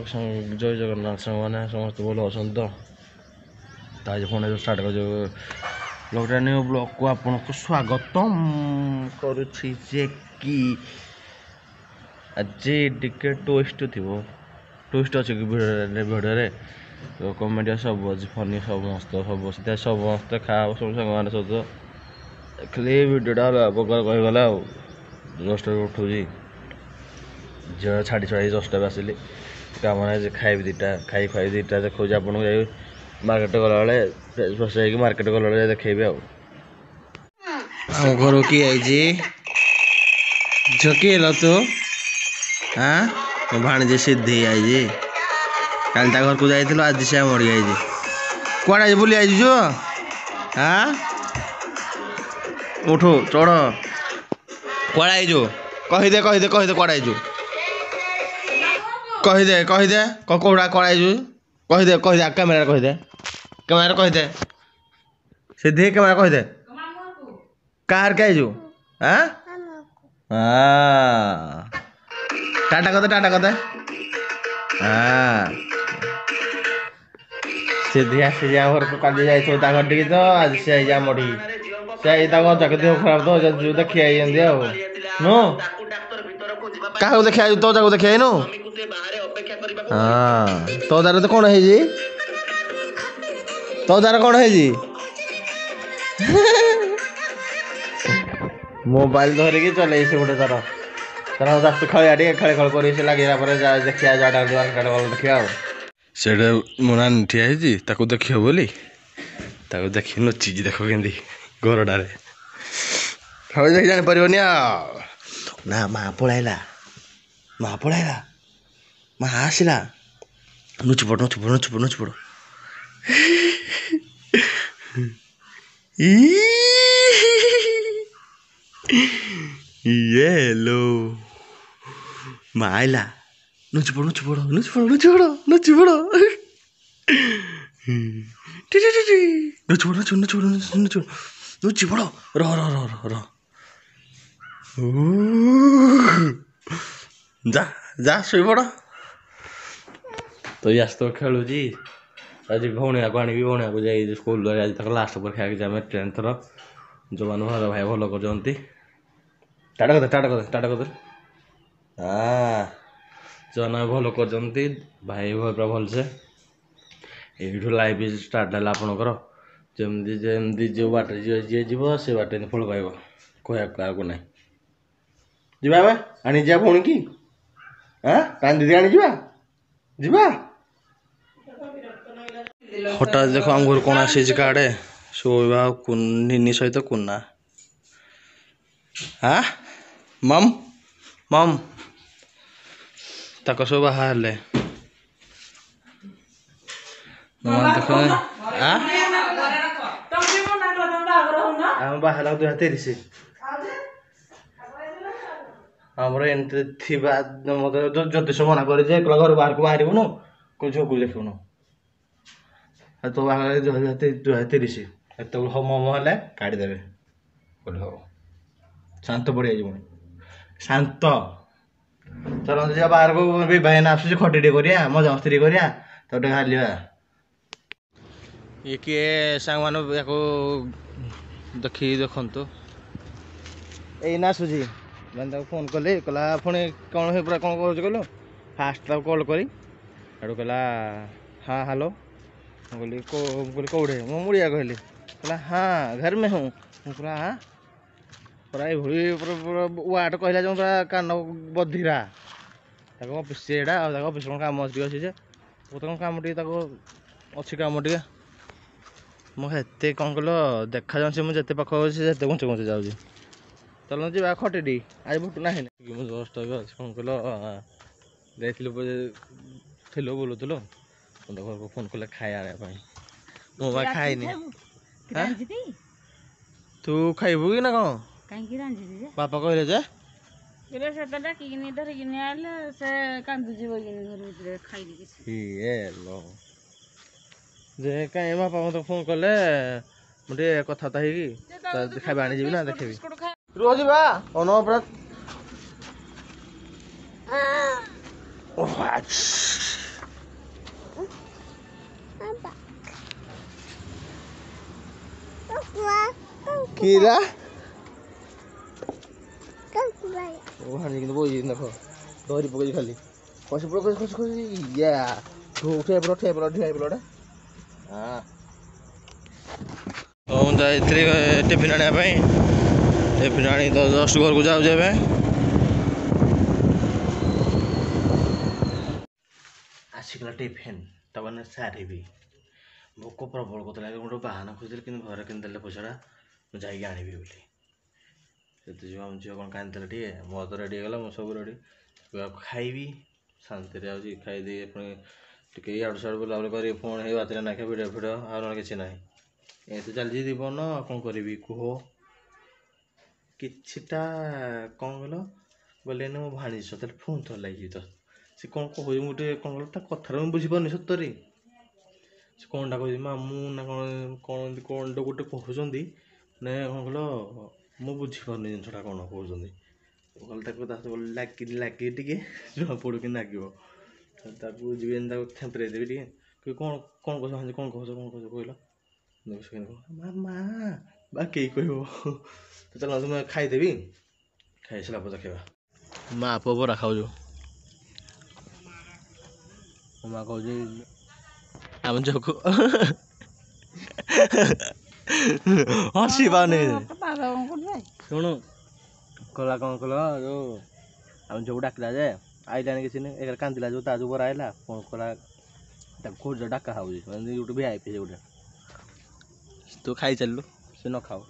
blog जय जगन्नाथ सामने समस्त भल अच्छा तो आज पुणी स्टार्ट कर ब्लॉगटा न्यू ब्लॉग को आपन को स्वागतम करुछि जे कि आज टिके ट्विस्ट थी ट्विस्ट अच्छे कि भिडियो तो कमेडी सब अच्छे फनी सब मस्त सब सीधा सब मस्त खाओ सब सारे सब खाली भिडियोटा प्रकार कहीगला 10 उठू झील छाड़ी छाड़ी 10 आसिली कम खाई दीटा खाई खाई दीटा देखो आपन मार्केट गला फ्रेश फ्रेश मार्केट गला देखेबी आम घर किए झकिल तू हाँ भाणीजी सिद्धि आई कल घर को जाइल आज से मरी आई कौन बुली आई जो हाँ उठो चढ़ कौन आईजु कहीदे कहीदे कहीदे कौन आईजु कहीदे कहीदे कौड़ा कौन आईजु कहीदे कहीदे कैमेरा कहीदे सीधे कैमेरा कहीदे कार के आईजु हाँ टाटा कदे हाँ सीधे आसी घर को कल जाइए घर टी तो आज से आई मढ़ी से जगह देह खराब तो देखी आई नो क्या देखा तो जगह देखी आई नो हाँ तो दार तो कौन है तो दार कौन है मोबाइल धरिकी चल गोटे तार तार खलिया खेल खेल कर लगे देखिए देखिए से मोना ठिया देखिए बोली देखी नची देख के घरटारे हवे देखी जापर ना माँ पलैला माँ आसला नुच पड़ ये लो माँ आइला नुच पड़ जा जा शुई पड़ तो यास तो खेलुची आज भौणिया को आनी भौणिया को जाई स्कूल आज तक लास्ट परीक्षा एग्जाम 10th जो मान भाई भाई भल कर टाटा कर हाँ जो भल कर भाई पूरा भलसे यू लाइफ स्टार्ट है आपणकर जमी जमी जो बाटे जी जीव से बाटे फल पाइब कह ना जा आनी जा पुणी कि हाँ दीदी आनी जा हठात देख आम घर कौन आसी काड़े शोभा निनी सहित कुना हाँ मम मम तक सब बाहर देख बाहर 2023 आमर एंट्री थी ज्योतिष मना कर घर बाहर को बाहर झोक देखुन तो बाहर 2023 एत मम है काढ़ीदेवे हम शांत पड़ जाए पुणी शांत चलते जा बाहर को भाई आस खटी करिया मजा मस्ती करिया तो हालिया ये किए सांग मान देखी देखु यही आसूसी मैंने फोन कली कहला पुणी कौन पूरा कौन कर फास्ट कॉल करी कहला हाँ हेलो बोली कौड़े मु मुड़िया कहली कहला हाँ घर में हूँ कहला हाँ पूरा ये वाट कहला जो पूरा कान बधिरा ऑफिस से ऑफिस कौन कम अच्छी कौन कम टे अच्छी कम टे मुझे कौन कल देखा जाऊँ मुझे पाख से घुंचे घुंचे जाऊँ चल जा खटे आज भुट ना जस्ट कौन कल थी बोलूल घर को फोन कले खाया मो खाईनी तू खाइबू कि ना कौन बापा कहले जे जे कहीं बापा मत फोन कले मुझे कथा खाଇବା आनी ना देखेबी रोज बा कीरा वो हानि কিন্তু বই দেখো ধরি পকেই খালি খসি পড়ো খসি খসি ইয়া উঠে পড়ো হ্যাঁ ମୁଁ ଯାଇଥିଲି ଟିଫିନ୍ ଆଣିବା ପାଇଁ ଟିଫିନ୍ ଆଣି ତ ଜଷ୍ଟ ଘରକୁ ଯାଉଛି ଏବେ ଆସିଗଲା ଟିଫିନ୍ ତାମାନେ ସାରିବି ଭୋକ ପ୍ରବଳ କରୁଥିଲା ଗୋଟେ ବାହାନା ଖୋଜିଥିଲି କିନ୍ତୁ ଘରେ କେମିତି ଦେଲେ ପଇସାଟା ମୁଁ ଯାଇକି ଆଣିବି ବୋଲି ସେଥିପାଇଁ ଆମ ଝିଅ କ'ଣ କାନ୍ଦିଥିଲା ଟିକେ ମୋ ତ ରେଡ଼ି ହେଇଗଲା ମୁଁ ସବୁ ରେଡ଼ି ଖାଇବି ଶାନ୍ତିରେ ଯାଉଛି ଖାଇଦେଇ ପୁଣି ଟିକେ ଇଆଡ଼ୁ ସିଆଡ଼ୁ ବୁଲାବୁଲି କରି ପୁଣି ହେଇ ବାତିରେ ନାଖେ ଭିଡ଼ିଓ ଆଉ ନହେଲେ କିଛି ନାହିଁ ଏମିତି ଚାଲିଛି ଜୀବନ କ'ଣ କରିବି କୁହ କିଛିଟା କ'ଣ କହିଲ ଗଲେନି ମୋ ଭାଣିଜ ତାହେଲେ ଫୋନ୍ ଥର ଲାଗିଛି ତ ସେ କ'ଣ କହୁଛି ମୁଁ ଟିକେ କ'ଣ କହିଲ ତା କଥାରେ ମୁଁ ବୁଝିପାରୁନି ସତରେ ସେ କ'ଣଟା କହୁଛି ମାମୁଁ ନା କ'ଣଟା ଗୋଟେ କହୁଛନ୍ତି ନା କ'ଣ କହିଲ ମୁଁ ବୁଝିପାରୁନି ଜିନିଷଟା କ'ଣ କହୁଛନ୍ତି କହିଲେ ତାକୁ ତା ସହିତ ଲାଗି ଟିକେ ଜଣା ପଡ଼ୁ କି ଲାଗିବ ତାକୁ ଯିବି ତାକୁ ଥେମ୍ପରେଇ ଦେବି ଟିକେ କ'ଣ କ'ଣ କହୁଛ କ'ଣ କହୁଛ କହିଲ ମାମା ବା କେହି କହିବ ଚାଲ ତୁମେ ଖାଇଦେବି ଖାଇସାରିଲା ପରେ ଦେଖିବା ମା ପୁଅ ବରା ଖାଉଛୁ ମୋ ମା କହୁଛି ଆମ ଝିଅକୁ ହସିବାନି ଶୁଣୁ କହିଲା କ'ଣ କହିଲ ଯୋଉ ଆମ ଝିଅକୁ ଡାକିଲା ଯେ ଆଇଲାଣି କିଛି ନାହିଁ ଏଗାର କାନ୍ଦିଲା ଯୋଉ ତା ଯୋଉ ବରା ଆଇଲା କ'ଣ କହିଲା ତାକୁ କୋଉଠି ଡାକା ହେଉଛି ମାନେ ଗୋଟେ ବି ଆଇ ପି ଗୋଟେ ତୁ ଖାଇ ଚାଲିଲୁ ସେ ନ ଖାଉ